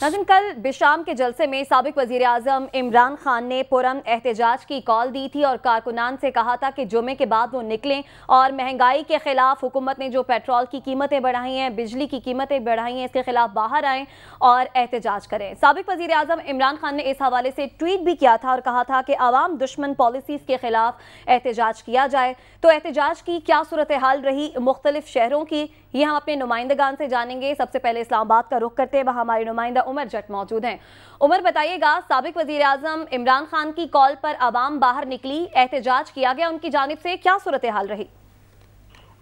नाज़रीन, कल बिशाम के जलसे में साबिक वज़ीर आज़म इमरान खान ने पुरअमन एहतजाज की कॉल दी थी और कारकुनान से कहा था कि जुमे के बाद वो निकलें और महंगाई के खिलाफ हुकूमत ने जो पेट्रोल की कीमतें बढ़ाई हैं, बिजली की कीमतें बढ़ाई हैं, इसके खिलाफ बाहर आएँ और एहतजाज करें। साबिक वज़ीर आज़म इमरान खान ने इस हवाले से ट्वीट भी किया था और कहा था कि आवाम दुश्मन पॉलिसीज़ के खिलाफ एहतजाज किया जाए। तो एहतजाज की क्या सूरत हाल रही मुख्तलिफ शहरों की, ये हम अपने नुमाइंदगान से जानेंगे। सबसे पहले इस्लामाबाद का रुख करते हैं, वहाँ हमारे नुमाइंदा उमर जट मौजूद हैं। उमर, बताइएगा, साबिक वज़ीर आज़म इमरान खान की कॉल पर आवाम बाहर निकली, एहतजाज किया गया, उनकी जानिब से क्या सूरत हाल रही?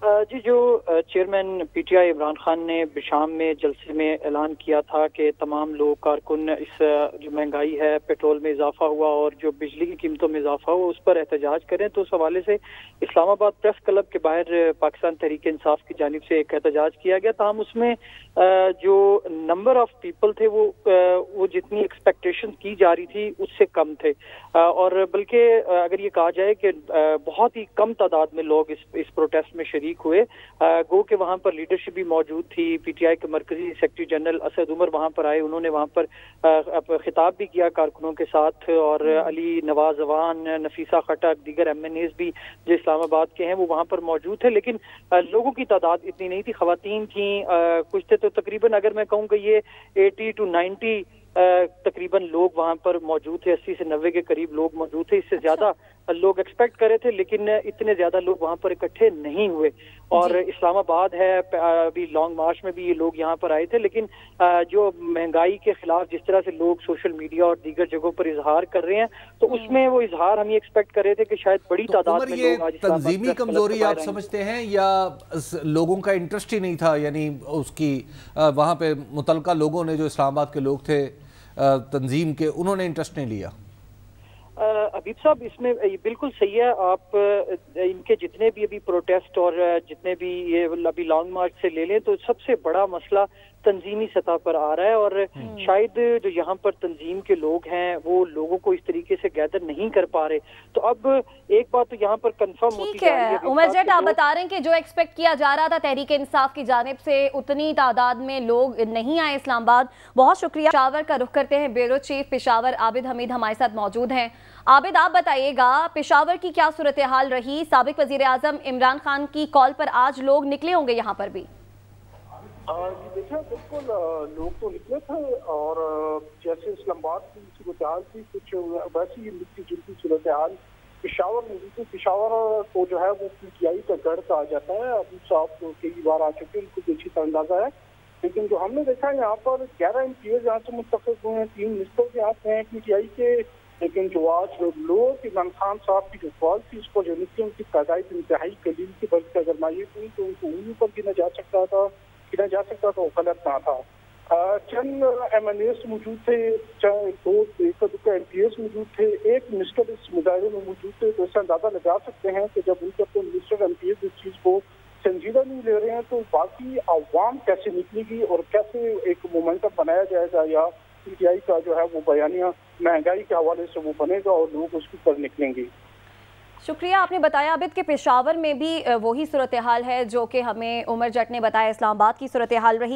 जी, जो चेयरमैन पीटीआई इमरान खान ने बिशाम में जलसे में ऐलान किया था कि तमाम लोग कारकुन इस जो महंगाई है, पेट्रोल में इजाफा हुआ और जो बिजली की कीमतों में इजाफा हुआ उस पर एहतजाज करें, तो उस हवाले से इस्लामाबाद प्रेस क्लब के बाहर पाकिस्तान तहरीक इंसाफ की जानिब से एक एहतजाज किया गया। ताहम उसमें जो नंबर ऑफ पीपल थे वो जितनी एक्सपेक्टेशन की जा रही थी उससे कम थे, और बल्कि अगर ये कहा जाए कि बहुत ही कम तादाद में लोग इस प्रोटेस्ट में शरीक हुए। गो के वहाँ पर लीडरशिप भी मौजूद थी। पीटीआई के मरकजी सेक्रेटरी जनरल असद उमर वहाँ पर आए, उन्होंने वहाँ पर खिताब भी किया कारकुनों के साथ, और अली नवाज अवान, नफीसा खटक, दीगर एमएनएस भी जो इस्लामाबाद के हैं वो वहाँ पर मौजूद थे। लेकिन लोगों की तादाद इतनी नहीं थी, खवातीन थी कुछ थे, तो तकरीबन अगर मैं कहूँ कि ये 80 to 90 तकरीबन लोग वहाँ पर मौजूद थे, 80 से 90 के करीब लोग मौजूद थे। इससे ज्यादा लोग एक्सपेक्ट करे थे, लेकिन इतने ज्यादा लोग वहाँ पर इकट्ठे नहीं हुए। और इस्लामाबाद है, अभी लॉन्ग मार्च में भी ये लोग यहाँ पर आए थे, लेकिन जो महंगाई के खिलाफ जिस तरह से लोग सोशल मीडिया और दीगर जगहों पर इजहार कर रहे हैं, तो उसमें वो इजहार हम ये एक्सपेक्ट कर रहे थे कि शायद बड़ी तादाद में लोग आज तंजीमी कमजोरी आप समझते हैं या लोगों का इंटरेस्ट ही नहीं था, यानी उसकी वहाँ पे मुतलका लोगों ने, जो इस्लामाबाद के लोग थे तंजीम के, उन्होंने इंटरेस्ट नहीं लिया? हबीब साहब, इसमें ये बिल्कुल सही है। आप इनके जितने भी अभी प्रोटेस्ट और जितने भी ये अभी लॉन्ग मार्च से ले लें, तो सबसे बड़ा मसला तंजीमी सतह पर आ रहा है, और शायद जो यहाँ पर तंजीम के लोग हैं वो लोगों को इस तरीके से गैदर नहीं कर पा रहे। तो अब एक बात तो यहाँ पर कंफर्म होती है, उमर जट, आप बता रहे हैं कि जो एक्सपेक्ट किया जा रहा था तहरीक इंसाफ की जानिब से, उतनी तादाद में लोग नहीं आए इस्लामाबाद। बहुत शुक्रिया। पेशावर का रुख करते हैं, ब्यूरो चीफ पेशावर आबिद हमीद हमारे साथ मौजूद हैं। आबिद, आप बताइएगा, पेशावर की क्या सूरत हाल रही? साबिक वजीर आजम इमरान खान की कॉल पर आज लोग निकले होंगे यहाँ पर भी? देखिए, बिल्कुल लोग तो निकले थे, और जैसे इस्लामाबाद की सूरत हाल थी कुछ वैसी ही मिलती जुलती सूरत हाल पेशावर में भी। पेशावर को जो है वो पीटीआई का गढ़ कहा जाता है। अभी साहब तो कई बार आ चुके हैं, उनको अच्छी तरह अंदाजा है। लेकिन जो हमने देखा है यहाँ पर 11 एमपीएस यहाँ से मुतफिक हुए हैं, 3 मिनिस्टर के हाथ हैं पीटीआई के। लेकिन जो आज लोग इमरान खान साहब की जो कॉल थी उस पर जो निकले, उनकी तादाद इंतहाई कलील की, बल्कि अगर मायूस हुई तो उनको उंगली पर गिना जा सकता था वो गलत ना था। चंद एमएनएस मौजूद थे, दो एमपीएस मौजूद थे, एक मिनिस्टर इस मुजाहरे में मौजूद थे। तो इससे अंदाजा लगा सकते हैं कि जब उनके अपने मिनिस्टर एमपीएस इस चीज को संजीदा नहीं ले रहे हैं, तो बाकी आवाम कैसे निकलेगी और कैसे एक मोमेंटम बनाया जाएगा, या पीटीआई का जो है वो बयानिया महंगाई के हवाले से वो बनेगा और लोग उसके ऊपर निकलेंगे। शुक्रिया, आपने बताया आबिद के पेशावर में भी वही सूरत हाल है जो कि हमें उमर जट ने बताया इस्लामाबाद की सूरत हाल रही।